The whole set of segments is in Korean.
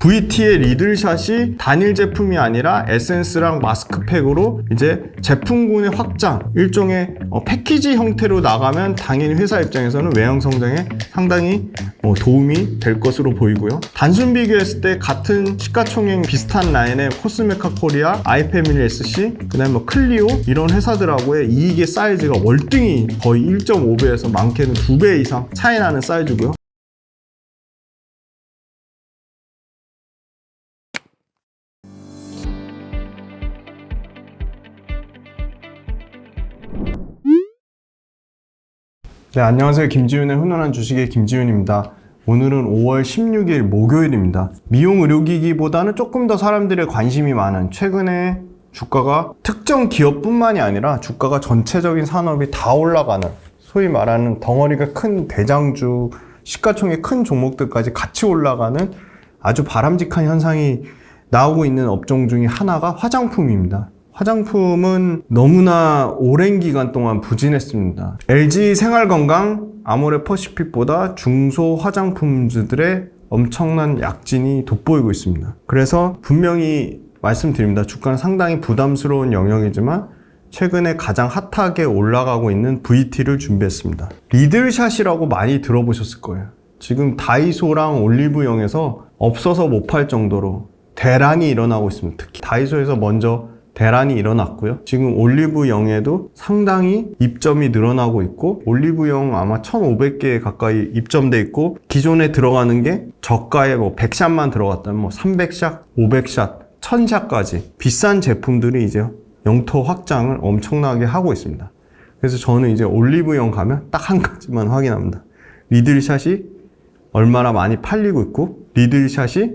VT의 리들샷이 단일 제품이 아니라 에센스랑 마스크팩으로 이제 제품군의 확장, 일종의 패키지 형태로 나가면 당연히 회사 입장에서는 외형 성장에 상당히 도움이 될 것으로 보이고요. 단순 비교했을 때 같은 시가총액 비슷한 라인의 코스메카 코리아, 아이패밀리 SC, 그 다음에 클리오 이런 회사들하고의 이익의 사이즈가 월등히 거의 1.5배에서 많게는 2배 이상 차이 나는 사이즈고요. 네, 안녕하세요. 김지윤의 훈훈한 주식의 김지윤입니다. 오늘은 5월 16일 목요일입니다. 미용 의료기기보다는 조금 더 사람들의 관심이 많은 최근에 주가가 특정 기업뿐만이 아니라 주가가 전체적인 산업이 다 올라가는 소위 말하는 덩어리가 큰 대장주, 시가총액 큰 종목들까지 같이 올라가는 아주 바람직한 현상이 나오고 있는 업종 중에 하나가 화장품입니다. 화장품은 너무나 오랜 기간 동안 부진했습니다. LG 생활건강, 아모레퍼시픽보다 중소 화장품주들의 엄청난 약진이 돋보이고 있습니다. 그래서 분명히 말씀드립니다. 주가는 상당히 부담스러운 영역이지만 최근에 가장 핫하게 올라가고 있는 VT를 준비했습니다. 리들샷이라고 많이 들어보셨을 거예요. 지금 다이소랑 올리브영에서 없어서 못 팔 정도로 대란이 일어나고 있습니다. 특히 다이소에서 먼저 대란이 일어났고요. 지금 올리브영에도 상당히 입점이 늘어나고 있고 올리브영 아마 1,500개 가까이 입점돼 있고 기존에 들어가는 게 저가에 100샷만 들어갔다면 300샷, 500샷, 1000샷까지 비싼 제품들이 이제 영토 확장을 엄청나게 하고 있습니다. 그래서 저는 이제 올리브영 가면 딱 한 가지만 확인합니다. 리들샷이 얼마나 많이 팔리고 있고 리들샷이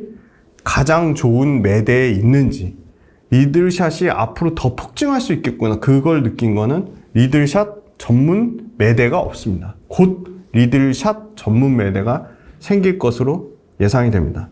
가장 좋은 매대에 있는지, 리들샷이 앞으로 더 폭증할 수 있겠구나, 그걸 느낀 거는 리들샷 전문 매대가 없습니다. 곧 리들샷 전문 매대가 생길 것으로 예상이 됩니다.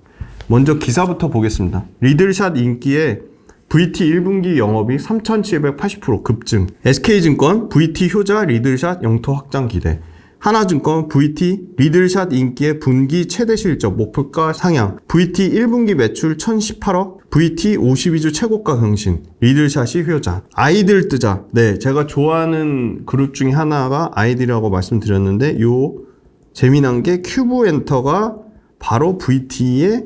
먼저 기사부터 보겠습니다. 리들샷 인기에 VT 1분기 영업이 3,780% 급증. SK증권 VT 효자 리들샷 영토 확장 기대. 하나증권 VT 리들샷 인기의 분기 최대 실적 목표가 상향. VT 1분기 매출 1,018억. VT 52주 최고가 경신. 리들샷이 효자. 아이들 뜨자. 네, 제가 좋아하는 그룹 중에 하나가 아이들이라고 말씀드렸는데 요 재미난 게 큐브엔터가 바로 VT의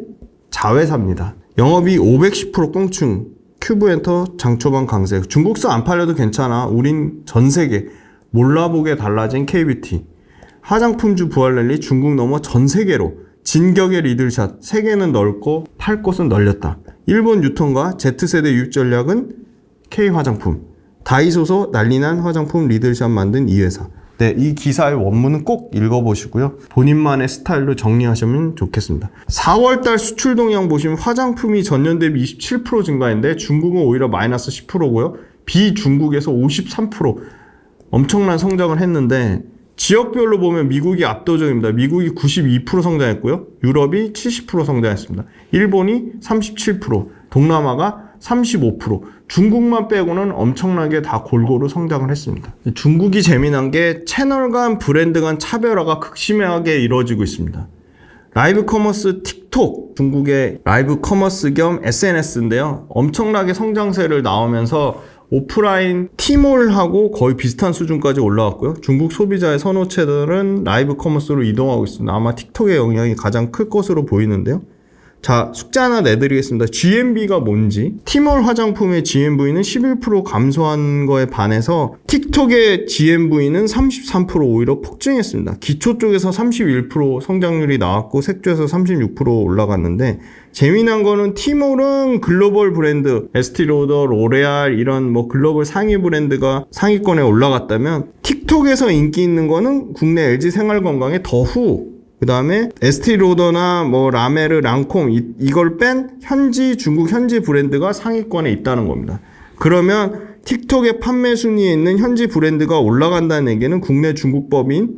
자회사입니다. 영업이 510% 꽁충. 큐브엔터 장초반 강세. 중국서 안 팔려도 괜찮아. 우린 전 세계 몰라보게 달라진 K뷰티. 화장품주 부활랠리 중국 넘어 전 세계로 진격의 리들샷. 세계는 넓고 팔 곳은 널렸다. 일본 유통과 Z세대 유입 전략은 K화장품. 다이소서 난리난 화장품 리들샷 만든 이 회사. 네, 이 기사의 원문은 꼭 읽어보시고요. 본인만의 스타일로 정리하시면 좋겠습니다. 4월달 수출 동향 보시면 화장품이 전년 대비 27% 증가했는데 중국은 오히려 마이너스 10%고요. 비중국에서 53% 엄청난 성장을 했는데 지역별로 보면 미국이 압도적입니다. 미국이 92% 성장했고요. 유럽이 70% 성장했습니다. 일본이 37%, 동남아가 35%, 중국만 빼고는 엄청나게 다 골고루 성장을 했습니다. 중국이 재미난 게 채널 간 브랜드 간 차별화가 극심하게 이루어지고 있습니다. 라이브 커머스 틱톡, 중국의 라이브 커머스 겸 SNS인데요. 엄청나게 성장세를 나오면서 오프라인 T몰하고 거의 비슷한 수준까지 올라왔고요. 중국 소비자의 선호체들은 라이브 커머스로 이동하고 있습니다. 아마 틱톡의 영향이 가장 클 것으로 보이는데요. 자, 숙제 하나 내드리겠습니다. GMV가 뭔지. T몰 화장품의 GMV는 11% 감소한 거에 반해서 틱톡의 GMV는 33% 오히려 폭증했습니다. 기초 쪽에서 31% 성장률이 나왔고 색조에서 36% 올라갔는데 재미난 거는 T몰은 글로벌 브랜드 에스티로더, 로레알 이런 글로벌 상위 브랜드가 상위권에 올라갔다면 틱톡에서 인기 있는 거는 국내 LG 생활건강의 더후, 그 다음에 에스티로더나 라메르, 랑콤 이걸 뺀 중국 현지 브랜드가 상위권에 있다는 겁니다. 그러면 틱톡의 판매 순위에 있는 현지 브랜드가 올라간다는 얘기는 국내 중국법인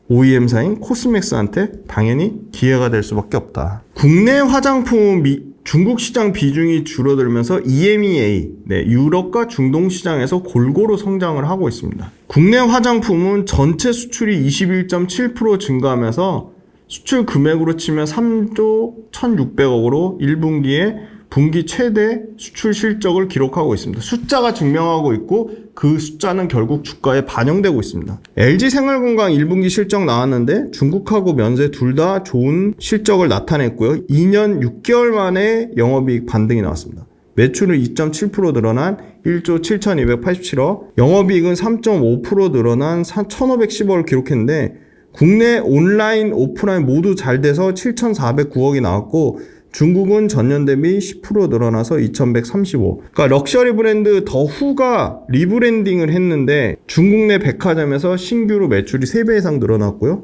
OEM사인 코스맥스한테 당연히 기회가 될 수밖에 없다. 국내 화장품 중국 시장 비중이 줄어들면서 EMEA, 유럽과 중동 시장에서 골고루 성장을 하고 있습니다. 국내 화장품은 전체 수출이 21.7% 증가하면서 수출 금액으로 치면 3조 1,600억으로 1분기에 분기 최대 수출 실적을 기록하고 있습니다. 숫자가 증명하고 있고 그 숫자는 결국 주가에 반영되고 있습니다. LG생활건강 1분기 실적 나왔는데 중국하고 면세 둘 다 좋은 실적을 나타냈고요. 2년 6개월 만에 영업이익 반등이 나왔습니다. 매출은 2.7% 늘어난 1조 7,287억, 영업이익은 3.5% 늘어난 1,510억을 기록했는데 국내 온라인, 오프라인 모두 잘 돼서 7,409억이 나왔고 중국은 전년 대비 10% 늘어나서 2,135. 그러니까 럭셔리 브랜드 더후가 리브랜딩을 했는데 중국 내 백화점에서 신규로 매출이 3배 이상 늘어났고요.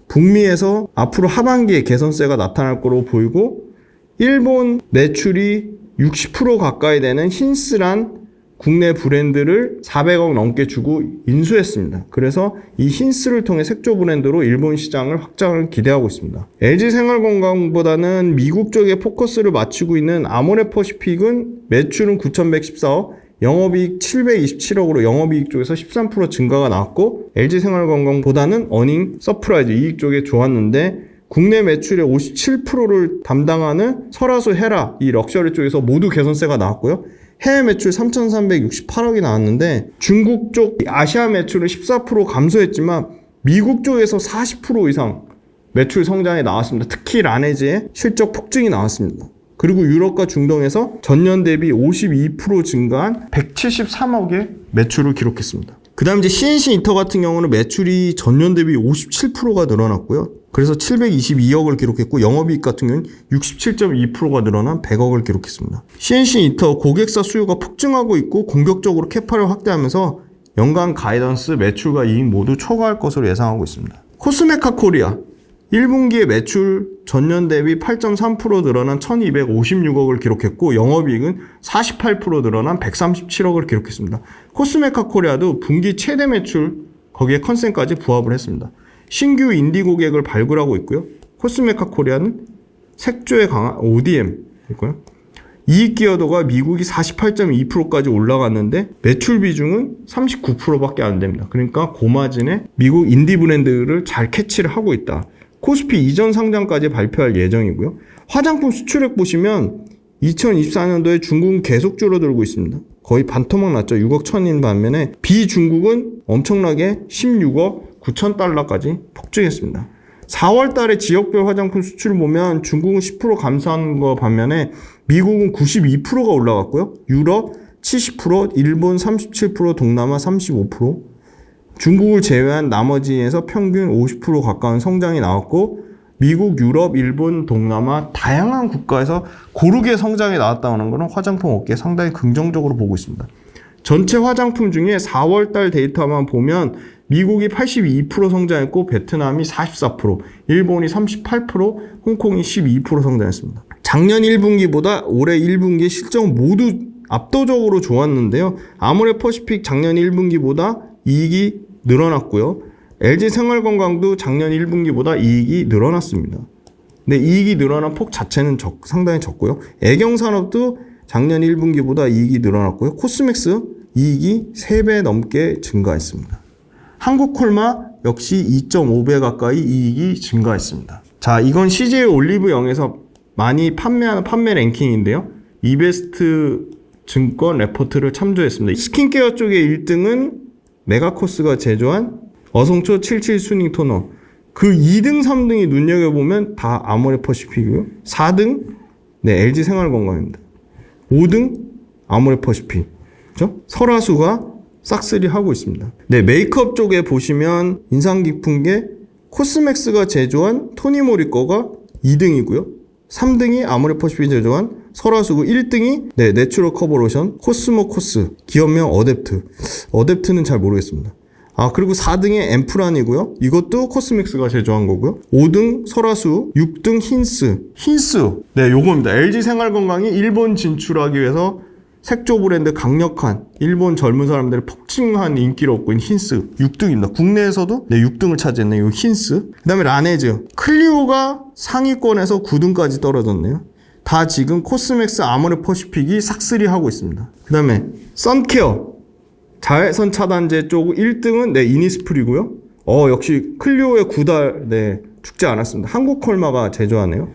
북미에서 앞으로 하반기에 개선세가 나타날 거로 보이고 일본 매출이 60% 가까이 되는 힌스란 국내 브랜드를 400억 넘게 주고 인수했습니다. 그래서 이 힌스를 통해 색조 브랜드로 일본 시장을 확장을 기대하고 있습니다. LG생활건강보다는 미국 쪽에 포커스를 맞추고 있는 아모레퍼시픽은 매출은 9,114억, 영업이익 727억으로 영업이익 쪽에서 13% 증가가 나왔고 LG생활건강보다는 어닝 서프라이즈 이익 쪽에 좋았는데 국내 매출의 57%를 담당하는 설화수 헤라 이 럭셔리 쪽에서 모두 개선세가 나왔고요. 해외 매출 3,368억이 나왔는데 중국 쪽 아시아 매출은 14% 감소했지만 미국 쪽에서 40% 이상 매출 성장이 나왔습니다. 특히 라네즈의 실적 폭증이 나왔습니다. 그리고 유럽과 중동에서 전년 대비 52% 증가한 173억의 매출을 기록했습니다. 그 다음 이제 CNC 인터 같은 경우는 매출이 전년 대비 57%가 늘어났고요. 그래서 722억을 기록했고 영업이익 같은 경우는 67.2%가 늘어난 100억을 기록했습니다. CNC 인터 고객사 수요가 폭증하고 있고 공격적으로 캐파를 확대하면서 연간 가이던스 매출과 이익 모두 초과할 것으로 예상하고 있습니다. 코스메카 코리아 1분기의 매출 전년 대비 8.3% 늘어난 1256억을 기록했고 영업이익은 48% 늘어난 137억을 기록했습니다. 코스메카 코리아도 분기 최대 매출 거기에 컨센까지 부합을 했습니다. 신규 인디 고객을 발굴하고 있고요. 코스메카 코리아는 색조에 강한 ODM 있고요. 이익 기여도가 미국이 48.2%까지 올라갔는데 매출 비중은 39%밖에 안 됩니다. 그러니까 고마진의 미국 인디 브랜드를 잘 캐치를 하고 있다. 코스피 이전 상장까지 발표할 예정이고요. 화장품 수출액 보시면 2024년도에 중국은 계속 줄어들고 있습니다. 거의 반토막 났죠. 6억 천인 반면에 비중국은 엄청나게 16억 9천 달러까지 폭증했습니다. 4월 달에 지역별 화장품 수출을 보면 중국은 10% 감소한 거 반면에 미국은 92%가 올라갔고요. 유럽 70%, 일본 37%, 동남아 35%, 중국을 제외한 나머지에서 평균 50% 가까운 성장이 나왔고 미국, 유럽, 일본, 동남아 다양한 국가에서 고르게 성장이 나왔다는 것은 화장품 업계에 상당히 긍정적으로 보고 있습니다. 전체 화장품 중에 4월달 데이터만 보면 미국이 82% 성장했고 베트남이 44%, 일본이 38%, 홍콩이 12% 성장했습니다. 작년 1분기보다 올해 1분기 실적은 모두 압도적으로 좋았는데요. 아모레퍼시픽 작년 1분기보다 이익이 늘어났고요. LG생활건강도 작년 1분기보다 이익이 늘어났습니다. 근데 이익이 늘어난 폭 자체는 상당히 적고요. 애경산업도 작년 1분기보다 이익이 늘어났고요. 코스맥스 이익이 3배 넘게 증가했습니다. 한국콜마 역시 2.5배 가까이 이익이 증가했습니다. 자, 이건 CJ 올리브영에서 많이 판매하는 판매 랭킹인데요. 이베스트 증권 레포트를 참조했습니다. 스킨케어 쪽의 1등은 메가코스가 제조한 어성초 77 수닝 토너. 그 2등, 3등이 눈여겨보면 다 아모레퍼시픽이고요. 4등, LG생활건강입니다. 5등, 아모레퍼시픽. 그죠? 설화수가 싹쓸이 하고 있습니다. 메이크업 쪽에 보시면 인상 깊은 게 코스맥스가 제조한 토니모리 거가 2등이고요. 3등이 아모레퍼시픽이 제조한 설화수고 1등이 내추럴 커버 로션 코스모코스 기업명 어댑트. 어댑트는 잘 모르겠습니다. 그리고 4등에 앰프란이고요. 이것도 코스맥스가 제조한 거고요. 5등 설화수, 6등 힌스. 요겁니다. LG생활건강이 일본 진출하기 위해서 색조 브랜드 강력한 일본 젊은 사람들의 폭증한 인기를 얻고 있는 힌스 6등입니다. 국내에서도 6등을 차지했네요. 힌스. 그 다음에 라네즈. 클리오가 상위권에서 9등까지 떨어졌네요. 다 지금 코스맥스 아모레퍼시픽이 싹쓸이 하고 있습니다. 그 다음에 선케어 자외선 차단제 쪽 1등은 이니스프리고요. 역시 클리오의 9달 죽지 않았습니다. 한국 콜마가 제조하네요.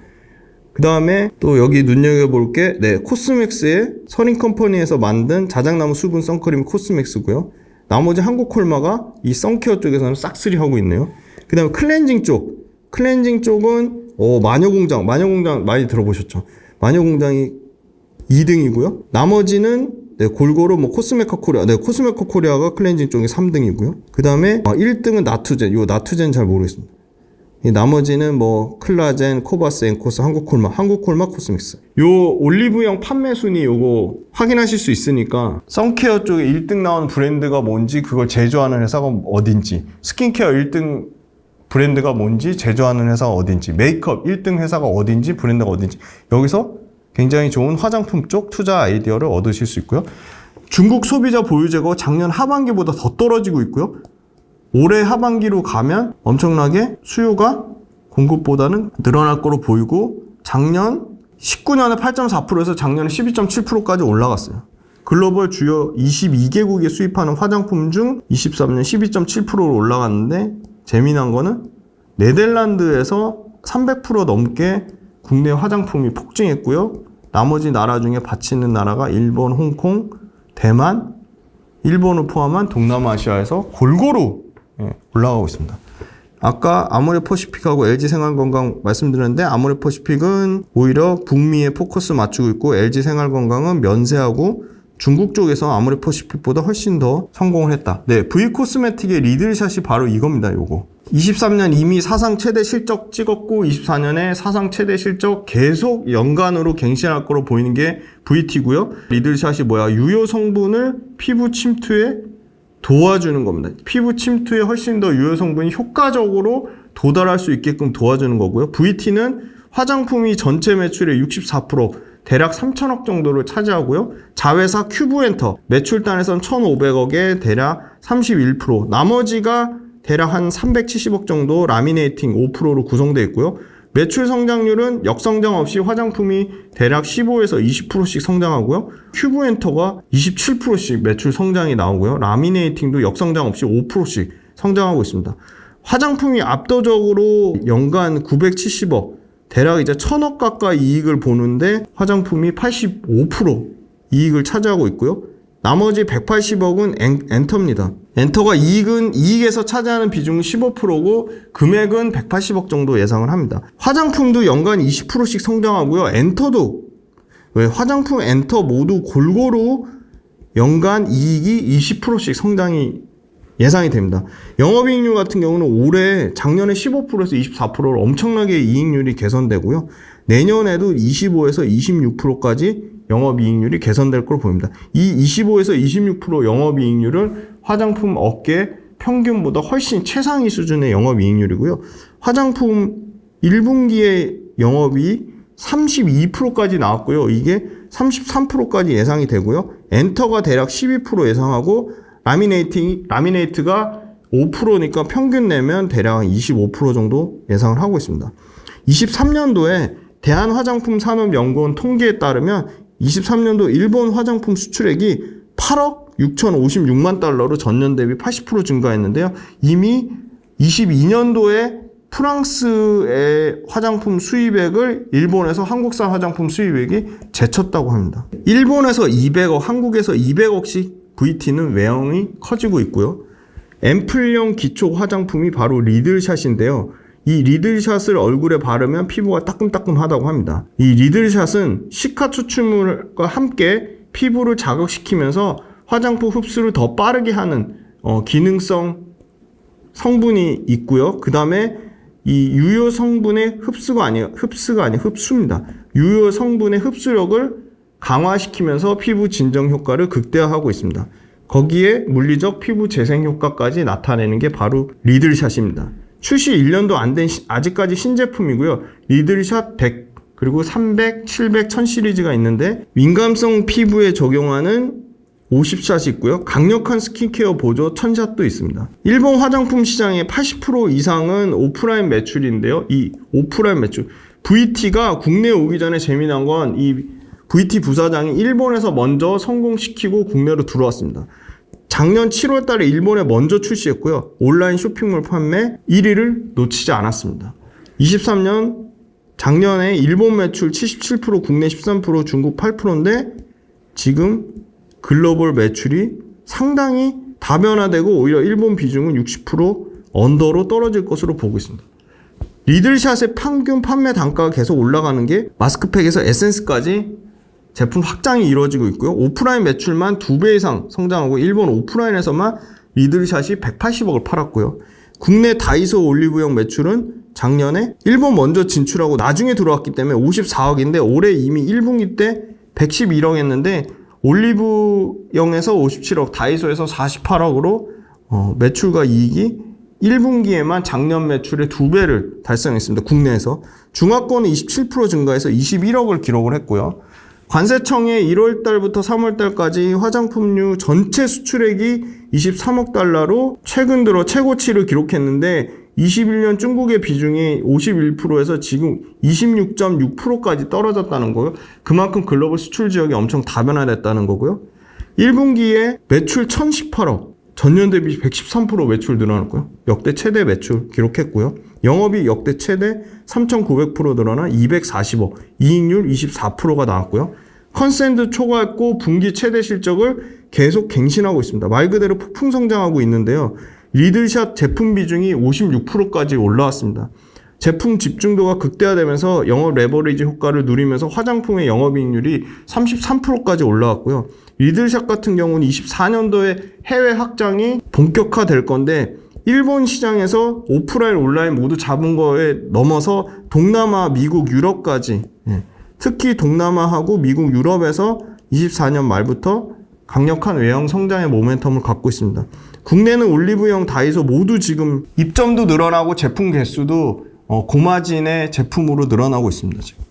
그 다음에 또 여기 눈여겨볼 게 코스맥스의 서린컴퍼니에서 만든 자작나무 수분 선크림 코스맥스고요. 나머지 한국 콜마가 이 선케어 쪽에서는 싹쓸이 하고 있네요. 그 다음에 클렌징 쪽은 마녀공장 많이 들어보셨죠? 마녀공장이 2등이고요. 나머지는 골고루 코스메카 코리아가 클렌징 쪽이 3등이고요. 그 다음에 1등은 나투젠 잘 모르겠습니다. 나머지는 클라젠, 코바스, 엔코스, 한국콜마 코스믹스. 요 올리브영 판매 순위 요거 확인하실 수 있으니까 선케어 쪽에 1등 나오는 브랜드가 뭔지, 그걸 제조하는 회사가 어딘지, 스킨케어 1등 브랜드가 뭔지, 제조하는 회사가 어딘지, 메이크업 1등 회사가 어딘지, 브랜드가 어딘지, 여기서 굉장히 좋은 화장품 쪽 투자 아이디어를 얻으실 수 있고요. 중국 소비자 보유 재고 작년 하반기보다 더 떨어지고 있고요. 올해 하반기로 가면 엄청나게 수요가 공급보다는 늘어날 거로 보이고, 작년 19년에 8.4%에서 작년에 12.7%까지 올라갔어요. 글로벌 주요 22개국이 수입하는 화장품 중 23년 12.7%로 올라갔는데, 재미난 거는 네덜란드에서 300% 넘게 국내 화장품이 폭증했고요. 나머지 나라 중에 받치는 나라가 일본, 홍콩, 대만, 일본을 포함한 동남아시아에서 골고루 올라가고 있습니다. 아까 아모레퍼시픽하고 LG생활건강 말씀드렸는데, 아모레퍼시픽은 오히려 북미에 포커스 맞추고 있고, LG생활건강은 면세하고 중국 쪽에서 아모레퍼시픽보다 훨씬 더 성공을 했다. V코스메틱의 리들샷이 바로 이겁니다. 요거 23년 이미 사상 최대 실적 찍었고, 24년에 사상 최대 실적 계속 연간으로 갱신할 거로 보이는 게 VT고요. 리들샷이 유효 성분을 피부 침투에 도와주는 겁니다. 피부 침투에 훨씬 더 유효 성분이 효과적으로 도달할 수 있게끔 도와주는 거고요. VT는 화장품이 전체 매출의 64%, 대략 3천억 정도를 차지하고요. 자회사 큐브엔터, 매출단에선 1,500억에 대략 31%, 나머지가 대략 한 370억 정도 라미네이팅 5%로 구성되어 있고요. 매출 성장률은 역성장 없이 화장품이 대략 15에서 20%씩 성장하고요. 큐브엔터가 27%씩 매출 성장이 나오고요. 라미네이팅도 역성장 없이 5%씩 성장하고 있습니다. 화장품이 압도적으로 연간 970억, 대략 1,000억 가까이 이익을 보는데, 화장품이 85% 이익을 차지하고 있고요. 나머지 180억은 엔터입니다. 엔터가 이익에서 차지하는 비중은 15%고 금액은 180억 정도 예상을 합니다. 화장품도 연간 20%씩 성장하고요. 엔터도, 화장품 엔터 모두 골고루 연간 이익이 20%씩 성장이 예상이 됩니다. 영업이익률 같은 경우는 올해 작년에 15%에서 24%로 엄청나게 이익률이 개선되고요. 내년에도 25에서 26%까지 영업이익률이 개선될 걸로 보입니다. 이 25에서 26% 영업이익률은 화장품 업계 평균보다 훨씬 최상위 수준의 영업이익률이고요. 화장품 1분기의 영업이익 32%까지 나왔고요. 이게 33%까지 예상이 되고요. 엔터가 대략 12% 예상하고, 라미네이트가 5%니까 평균 내면 대략 25% 정도 예상을 하고 있습니다. 23년도에 대한화장품산업연구원 통계에 따르면 23년도 일본 화장품 수출액이 8억 6,056만 달러로 전년 대비 80% 증가했는데요. 이미 22년도에 프랑스의 화장품 수입액을 일본에서 한국산 화장품 수입액이 제쳤다고 합니다. 일본에서 200억, 한국에서 200억씩 VT는 외형이 커지고 있고요. 앰플형 기초 화장품이 바로 리들샷인데요. 이 리들샷을 얼굴에 바르면 피부가 따끔따끔하다고 합니다. 이 리들샷은 시카 추출물과 함께 피부를 자극시키면서 화장품 흡수를 더 빠르게 하는 기능성 성분이 있고요. 그 다음에 이 유효 성분의 흡수입니다. 유효 성분의 흡수력을 강화시키면서 피부 진정 효과를 극대화하고 있습니다. 거기에 물리적 피부 재생 효과까지 나타내는 게 바로 리들샷입니다. 출시 1년도 안 된 아직까지 신제품이고요. 리들샷 100, 그리고 300, 700, 1000 시리즈가 있는데, 민감성 피부에 적용하는 50샷이 있고요. 강력한 스킨케어 보조 1000샷도 있습니다. 일본 화장품 시장의 80% 이상은 오프라인 매출인데요. 이 오프라인 매출, VT가 국내에 오기 전에 재미난 건 이 VT 부사장이 일본에서 먼저 성공시키고 국내로 들어왔습니다. 작년 7월 달에 일본에 먼저 출시했고요. 온라인 쇼핑몰 판매 1위를 놓치지 않았습니다. 23년 작년에 일본 매출 77%, 국내 13%, 중국 8%인데 지금 글로벌 매출이 상당히 다변화되고 오히려 일본 비중은 60% 언더로 떨어질 것으로 보고 있습니다. 리들샷의 평균 판매 단가가 계속 올라가는 게 마스크팩에서 에센스까지 제품 확장이 이루어지고 있고요. 오프라인 매출만 2배 이상 성장하고 일본 오프라인에서만 리들샷이 180억을 팔았고요. 국내 다이소 올리브영 매출은 작년에 일본 먼저 진출하고 나중에 들어왔기 때문에 54억인데 올해 이미 1분기 때 111억 했는데 올리브영에서 57억, 다이소에서 48억으로 매출과 이익이 1분기에만 작년 매출의 2배를 달성했습니다. 국내에서. 중화권은 27% 증가해서 21억을 기록을 했고요. 관세청에 1월 달부터 3월 달까지 화장품류 전체 수출액이 23억 달러로 최근 들어 최고치를 기록했는데 21년 중국의 비중이 51%에서 지금 26.6%까지 떨어졌다는 거고요. 그만큼 글로벌 수출 지역이 엄청 다변화됐다는 거고요. 1분기에 매출 1018억, 전년 대비 113% 매출 늘어났고요. 역대 최대 매출 기록했고요. 영업이익 역대 최대 3,900% 늘어나 240억, 이익률 24%가 나왔고요. 컨센트 초과했고 분기 최대 실적을 계속 갱신하고 있습니다. 말 그대로 폭풍 성장하고 있는데요. 리들샷 제품 비중이 56%까지 올라왔습니다. 제품 집중도가 극대화되면서 영업 레버리지 효과를 누리면서 화장품의 영업이익률이 33%까지 올라왔고요. 리들샷 같은 경우는 24년도에 해외 확장이 본격화될 건데 일본 시장에서 오프라인, 온라인 모두 잡은 거에 넘어서 동남아, 미국, 유럽까지 특히 동남아하고 미국, 유럽에서 24년 말부터 강력한 외형 성장의 모멘텀을 갖고 있습니다. 국내는 올리브영, 다이소 모두 지금 입점도 늘어나고 제품 개수도 고마진의 제품으로 늘어나고 있습니다. 지금.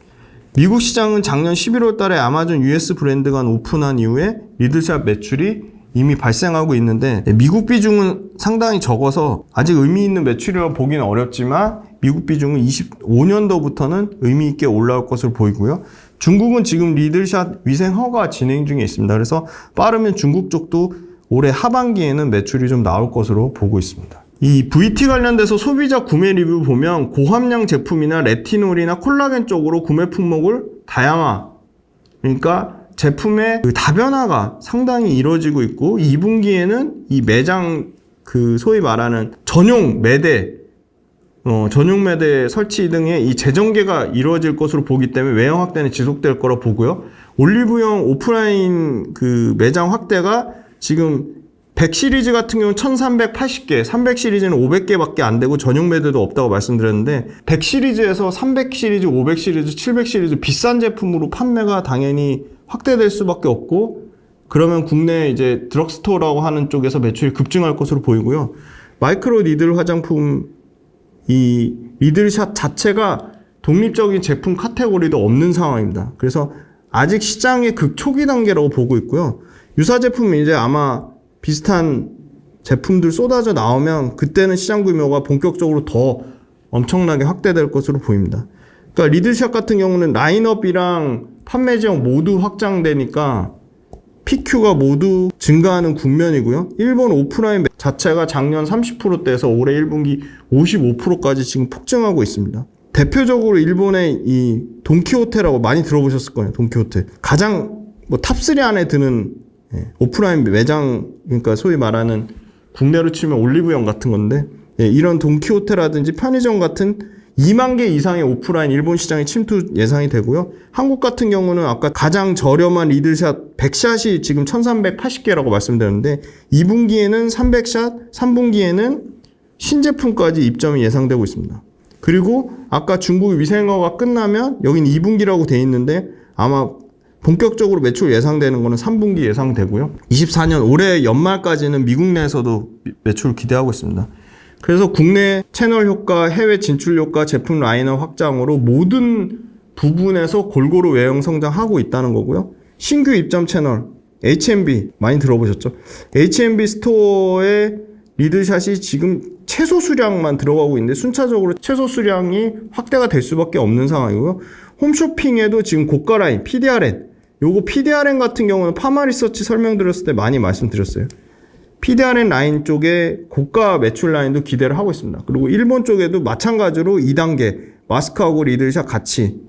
미국 시장은 작년 11월 달에 아마존 US 브랜드가 오픈한 이후에 리들샷 매출이 이미 발생하고 있는데 미국 비중은 상당히 적어서 아직 의미 있는 매출이라고 보기는 어렵지만 미국 비중은 25년도부터는 의미 있게 올라올 것으로 보이고요. 중국은 지금 리들샷 위생 허가 진행 중에 있습니다. 그래서 빠르면 중국 쪽도 올해 하반기에는 매출이 좀 나올 것으로 보고 있습니다. 이 VT 관련돼서 소비자 구매 리뷰 보면 고함량 제품이나 레티놀이나 콜라겐 쪽으로 구매 품목을 다양화, 그러니까 제품의 그 다변화가 상당히 이루어지고 있고 2분기에는 이 매장 그 소위 말하는 전용 매대 설치 등의 이 재전개가 이루어질 것으로 보기 때문에 외형 확대는 지속될 거라 보고요. 올리브영 오프라인 그 매장 확대가 지금 100 시리즈 같은 경우는 1380개, 300 시리즈는 500개밖에 안 되고 전용 매대도 없다고 말씀드렸는데 100 시리즈에서 300 시리즈, 500 시리즈, 700 시리즈 비싼 제품으로 판매가 당연히 확대될 수밖에 없고 그러면 국내 이제 드럭스토어라고 하는 쪽에서 매출이 급증할 것으로 보이고요. 마이크로 니들 화장품 이 리들샷 자체가 독립적인 제품 카테고리도 없는 상황입니다. 그래서 아직 시장의 극초기 단계라고 보고 있고요. 유사 제품이 이제 아마 비슷한 제품들 쏟아져 나오면 그때는 시장 규모가 본격적으로 더 엄청나게 확대될 것으로 보입니다. 그러니까 리들샷 같은 경우는 라인업이랑 판매 지역 모두 확장되니까 PQ가 모두 증가하는 국면이고요. 일본 오프라인 자체가 작년 30%대에서 올해 1분기 55%까지 지금 폭증하고 있습니다. 대표적으로 일본의 이 돈키호테라고 많이 들어보셨을 거예요. 돈키호테. 가장 탑3 안에 드는 오프라인 매장, 그러니까 소위 말하는 국내로 치면 올리브영 같은 건데 이런 돈키호테라든지 편의점 같은 2만 개 이상의 오프라인 일본 시장에 침투 예상이 되고요. 한국 같은 경우는 아까 가장 저렴한 리들샷 100샷이 지금 1380개라고 말씀드렸는데 2분기에는 300샷, 3분기에는 신제품까지 입점이 예상되고 있습니다. 그리고 아까 중국 위생허가 끝나면 여긴 2분기라고 돼 있는데 아마 본격적으로 매출 예상되는 거는 3분기 예상되고요. 24년 올해 연말까지는 미국 내에서도 매출을 기대하고 있습니다. 그래서 국내 채널 효과, 해외 진출 효과, 제품 라인업 확장으로 모든 부분에서 골고루 외형 성장하고 있다는 거고요. 신규 입점 채널 H&B 많이 들어보셨죠? H&B 스토어에 리들샷이 지금 최소 수량만 들어가고 있는데 순차적으로 최소 수량이 확대가 될 수밖에 없는 상황이고요. 홈쇼핑에도 지금 고가 라인 PDRN, 요거 PDRN 같은 경우는 파마리서치 설명드렸을 때 많이 말씀드렸어요. PDRN 라인 쪽에 고가 매출 라인도 기대를 하고 있습니다. 그리고 일본 쪽에도 마찬가지로 2단계 마스크하고 리들샷 같이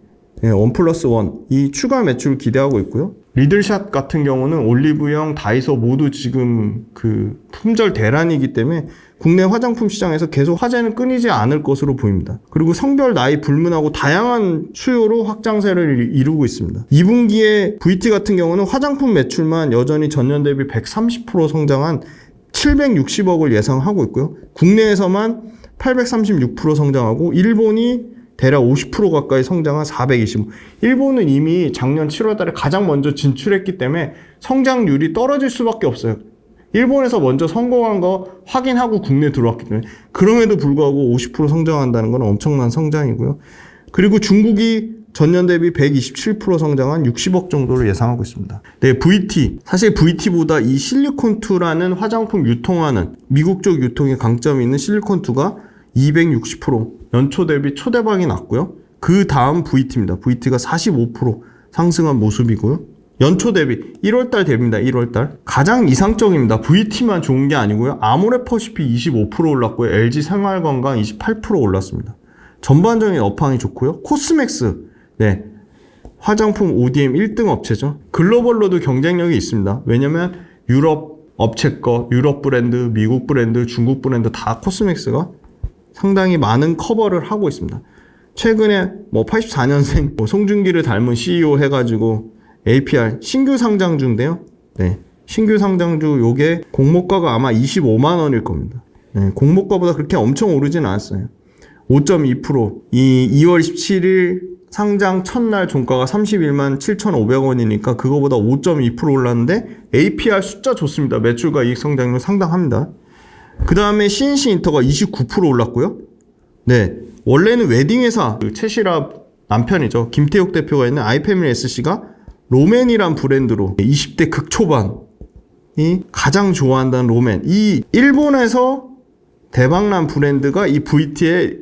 1+1 이 추가 매출 기대하고 있고요. 리들샷 같은 경우는 올리브영, 다이소 모두 지금 그 품절 대란이기 때문에 국내 화장품 시장에서 계속 화제는 끊이지 않을 것으로 보입니다. 그리고 성별, 나이 불문하고 다양한 수요로 확장세를 이루고 있습니다. 2분기에 VT 같은 경우는 화장품 매출만 여전히 전년 대비 130% 성장한 760억을 예상하고 있고요. 국내에서만 836% 성장하고 일본이 대략 50% 가까이 성장한 420. 일본은 이미 작년 7월 달에 가장 먼저 진출했기 때문에 성장률이 떨어질 수밖에 없어요. 일본에서 먼저 성공한 거 확인하고 국내에 들어왔기 때문에. 그럼에도 불구하고 50% 성장한다는 건 엄청난 성장이고요. 그리고 중국이 전년 대비 127% 성장한 60억 정도를 예상하고 있습니다. 네, VT. 사실 VT보다 이 실리콘2라는 화장품 유통하는 미국 쪽 유통에 강점이 있는 실리콘2가 260% 연초 대비 초대박이 났고요. 그 다음 VT입니다. VT가 45% 상승한 모습이고요. 연초 대비 1월달 대비입니다. 1월달 가장 이상적입니다. VT만 좋은 게 아니고요. 아모레퍼시픽 25% 올랐고요. LG 생활건강 28% 올랐습니다. 전반적인 업황이 좋고요. 코스맥스 네, 화장품 ODM 1등 업체죠. 글로벌로도 경쟁력이 있습니다. 왜냐면 유럽 업체 거, 유럽 브랜드, 미국 브랜드, 중국 브랜드 다 코스맥스가 상당히 많은 커버를 하고 있습니다. 최근에 84년생 송중기를 닮은 CEO 해가지고 APR 신규 상장주인데요. 네, 신규 상장주 요게 공모가가 아마 25만 원일 겁니다. 네, 공모가보다 그렇게 엄청 오르진 않았어요. 5.2% 이 2월 17일 상장 첫날 종가가 31만 7,500원이니까 그거보다 5.2% 올랐는데 APR 숫자 좋습니다. 매출과 이익 성장률 상당합니다. 그 다음에 CNC 인터가 29% 올랐고요. 네, 원래는 웨딩회사 최시랍 남편이죠. 김태욱 대표가 있는 아이패밀리 SC가 로맨이란 브랜드로 20대 극초반이 가장 좋아한다는 로맨. 이 일본에서 대박난 브랜드가 이 VT의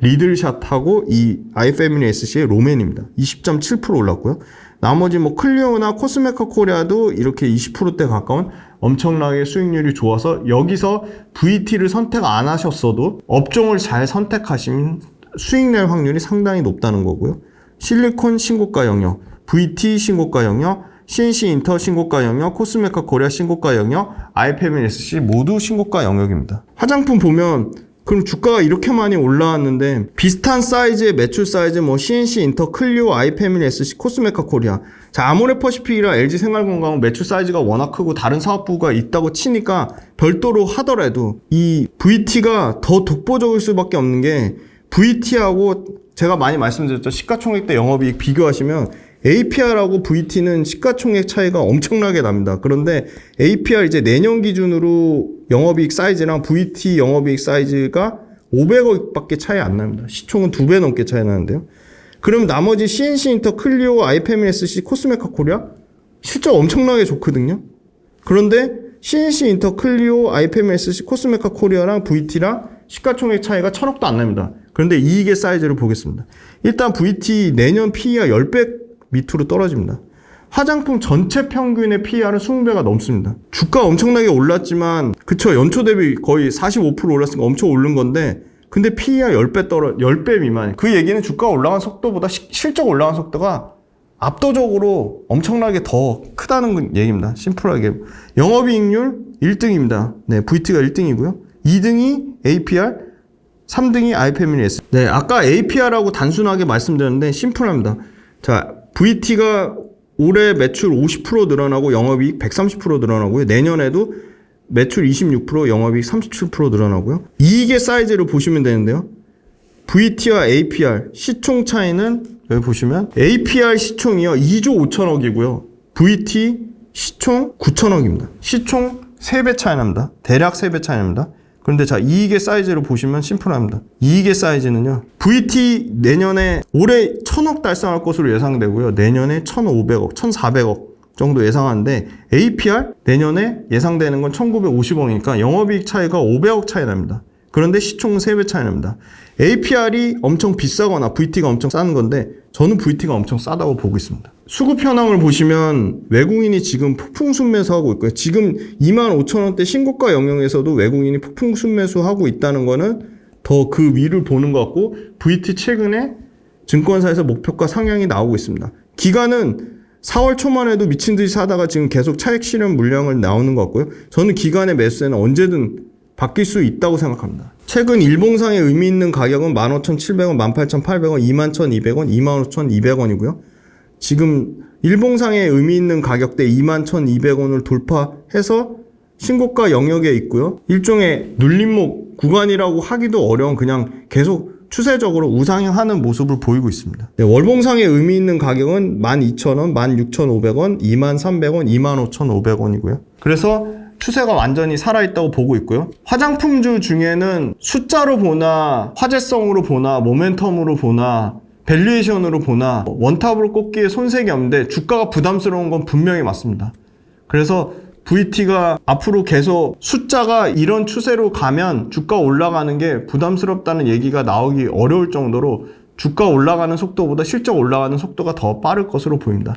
리들샷하고 이 아이패밀리 SC의 로맨입니다. 20.7% 올랐고요. 나머지 클리오나 코스메카 코리아도 이렇게 20%대 가까운 엄청나게 수익률이 좋아서 여기서 VT를 선택 안 하셨어도 업종을 잘 선택하시면 수익 낼 확률이 상당히 높다는 거고요. 실리콘 신고가 영역, VT 신고가 영역, CNC 인터 신고가 영역, 코스메카 코리아 신고가 영역, 아이패밀리 SC 모두 신고가 영역입니다. 화장품 보면 그럼 주가가 이렇게 많이 올라왔는데 비슷한 사이즈의 매출 사이즈 CNC 인터, 클리오, 아이패밀리 SC, 코스메카 코리아. 자, 아모레퍼시픽이랑 LG 생활건강은 매출 사이즈가 워낙 크고 다른 사업부가 있다고 치니까 별도로 하더라도 이 VT가 더 독보적일 수밖에 없는 게 VT하고 제가 많이 말씀드렸죠. 시가총액 대 영업이익 비교하시면 APR하고 VT는 시가총액 차이가 엄청나게 납니다. 그런데 APR 이제 내년 기준으로 영업이익 사이즈랑 VT 영업이익 사이즈가 500억밖에 차이 안 납니다. 시총은 2배 넘게 차이 나는데요. 그럼 나머지 CNC 인터, 클리오, 아이패밀리 SC, 코스메카 코리아 실적 엄청나게 좋거든요. 그런데 CNC 인터, 클리오, 아이패밀리 SC, 코스메카 코리아랑 VT랑 시가총액 차이가 1000억도 안 납니다. 그런데 이익의 사이즈를 보겠습니다. 일단 VT 내년 PE가 10배 밑으로 떨어집니다. 화장품 전체 평균의 PER은 20배가 넘습니다. 주가 엄청나게 올랐지만 그쵸, 연초 대비 거의 45% 올랐으니까 엄청 오른 건데 근데 PER 10배 미만. 그 얘기는 주가 올라간 속도보다 실적 올라간 속도가 압도적으로 엄청나게 더 크다는 얘기입니다. 심플하게. 영업이익률 1등입니다. 네, VT가 1등이고요. 2등이 APR, 3등이 아이패밀리 S. 네, 아까 APR하고 단순하게 말씀드렸는데 심플합니다. 자, VT가 올해 매출 50% 늘어나고 영업이익 130% 늘어나고요. 내년에도 매출 26%, 영업이익 37% 늘어나고요. 이익의 사이즈를 보시면 되는데요. VT와 APR 시총 차이는 여기 보시면 APR 시총이요 2조 5천억이고요. VT 시총 9천억입니다. 시총 3배 차이 납니다. 대략 3배 차이 납니다. 그런데 자, 이익의 사이즈를 보시면 심플합니다. 이익의 사이즈는요, VT 내년에 올해 1000억 달성할 것으로 예상되고요. 내년에 1500억, 1400억 정도 예상하는데 APR 내년에 예상되는 건 1950억이니까 영업이익 차이가 500억 차이 납니다. 그런데 시총은 3배 차이 납니다. APR이 엄청 비싸거나 VT가 엄청 싼 건데 저는 VT가 엄청 싸다고 보고 있습니다. 수급 현황을 보시면 외국인이 지금 폭풍 순매수하고 있고요. 지금 25,000원대 신고가 영역에서도 외국인이 폭풍 순매수하고 있다는 거는 더 그 위를 보는 것 같고 VT 최근에 증권사에서 목표가 상향이 나오고 있습니다. 기간은 4월 초만 해도 미친 듯이 사다가 지금 계속 차익 실현 물량을 나오는 것 같고요. 저는 기간의 매수세는 언제든 바뀔 수 있다고 생각합니다. 최근 일봉상의 의미 있는 가격은 15,700원, 18,800원, 21,200원, 25,200원이고요. 지금 일봉상의 의미 있는 가격대 21,200원을 돌파해서 신고가 영역에 있고요. 일종의 눌림목 구간이라고 하기도 어려운 그냥 계속 추세적으로 우상향하는 모습을 보이고 있습니다. 네, 월봉상의 의미 있는 가격은 12,000원, 16,500원, 23,300원, 25,500원이고요. 그래서 추세가 완전히 살아있다고 보고 있고요. 화장품주 중에는 숫자로 보나 화제성으로 보나 모멘텀으로 보나 밸류에이션으로 보나 원탑으로 꼽기에 손색이 없는데 주가가 부담스러운 건 분명히 맞습니다. 그래서 VT가 앞으로 계속 숫자가 이런 추세로 가면 주가 올라가는 게 부담스럽다는 얘기가 나오기 어려울 정도로 주가 올라가는 속도보다 실적 올라가는 속도가 더 빠를 것으로 보입니다.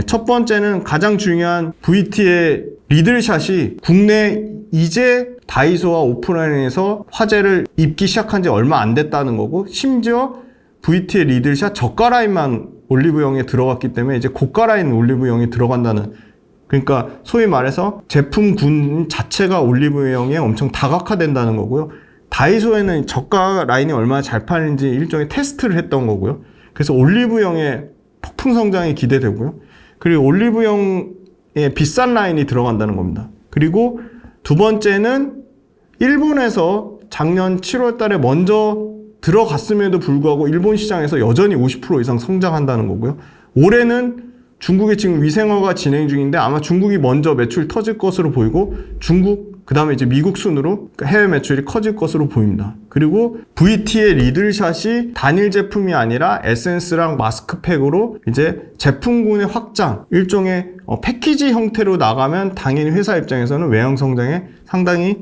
첫 번째는 가장 중요한 VT의 리들샷이 국내 이제 다이소와 오프라인에서 화제를 입기 시작한 지 얼마 안 됐다는 거고 심지어 VT의 리들샷 저가 라인만 올리브영에 들어갔기 때문에 이제 고가 라인 올리브영에 들어간다는 그러니까 소위 말해서 제품군 자체가 올리브영에 엄청 다각화된다는 거고요. 다이소에는 저가 라인이 얼마나 잘 팔리는지 일종의 테스트를 했던 거고요. 그래서 올리브영의 폭풍 성장이 기대되고요. 그리고 올리브영에 비싼 라인이 들어간다는 겁니다. 그리고 두 번째는 일본에서 작년 7월 달에 먼저 들어갔음에도 불구하고 일본 시장에서 여전히 50% 이상 성장한다는 거고요. 올해는 중국의 지금 위생화가 진행 중인데 아마 중국이 먼저 매출 터질 것으로 보이고 중국 그 다음에 이제 미국 순으로 해외 매출이 커질 것으로 보입니다. 그리고 VT의 리들샷이 단일 제품이 아니라 에센스랑 마스크팩으로 이제 제품군의 확장 일종의 패키지 형태로 나가면 당연히 회사 입장에서는 외형 성장에 상당히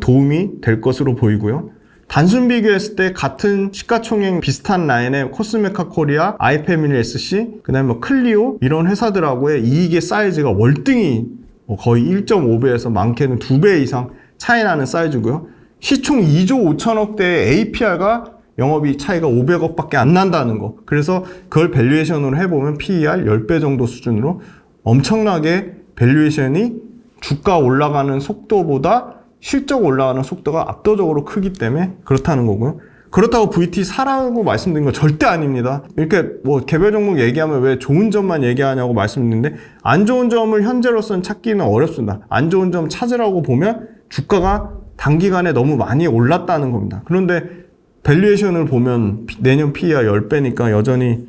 도움이 될 것으로 보이고요. 단순 비교했을 때 같은 시가총액 비슷한 라인의 코스메카 코리아, 아이패밀리 SC, 그 다음에 클리오 이런 회사들하고의 이익의 사이즈가 월등히 거의 1.5배에서 많게는 2배 이상 차이 나는 사이즈고요. 시총 2조 5천억대의 APR가 영업이익 차이가 500억밖에 안 난다는 거. 그래서 그걸 밸류에이션으로 해보면 PER 10배 정도 수준으로 엄청나게 밸류에이션이 주가 올라가는 속도보다 실적 올라가는 속도가 압도적으로 크기 때문에 그렇다는 거고요. 그렇다고 VT 사라고 말씀드린 건 절대 아닙니다. 이렇게 뭐 개별 종목 얘기하면 왜 좋은 점만 얘기하냐고 말씀드리는데 안 좋은 점을 현재로서는 찾기는 어렵습니다. 안 좋은 점 찾으라고 보면 주가가 단기간에 너무 많이 올랐다는 겁니다. 그런데 밸류에이션을 보면 내년 PER 10배니까 여전히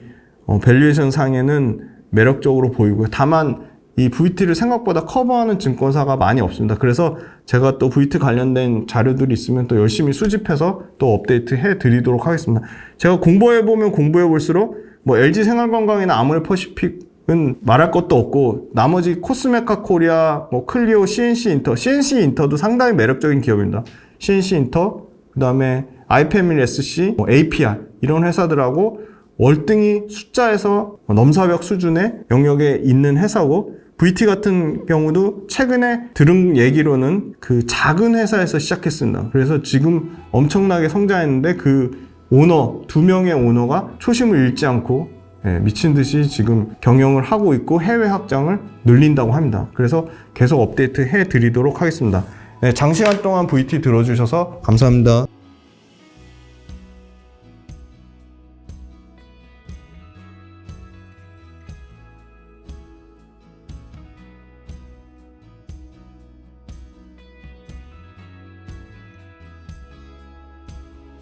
밸류에이션 상에는 매력적으로 보이고요. 다만 이 VT를 생각보다 커버하는 증권사가 많이 없습니다. 그래서 제가 또 VT 관련된 자료들이 있으면 또 열심히 수집해서 또 업데이트 해 드리도록 하겠습니다. 제가 공부해보면 공부해볼수록 뭐 LG생활건강이나 아모레퍼시픽은 말할 것도 없고 나머지 코스메카 코리아, 뭐 클리오, CNC인터, CNC인터도 상당히 매력적인 기업입니다. CNC인터, 그 다음에 아이패밀리 SC, 뭐 APR 이런 회사들하고 월등히 숫자에서 넘사벽 수준의 영역에 있는 회사고 VT 같은 경우도 최근에 들은 얘기로는 그 작은 회사에서 시작했습니다. 그래서 지금 엄청나게 성장했는데 그 오너, 2명의 오너가 초심을 잃지 않고 미친 듯이 지금 경영을 하고 있고 해외 확장을 늘린다고 합니다. 그래서 계속 업데이트 해 드리도록 하겠습니다. 장시간 동안 VT 들어주셔서 감사합니다.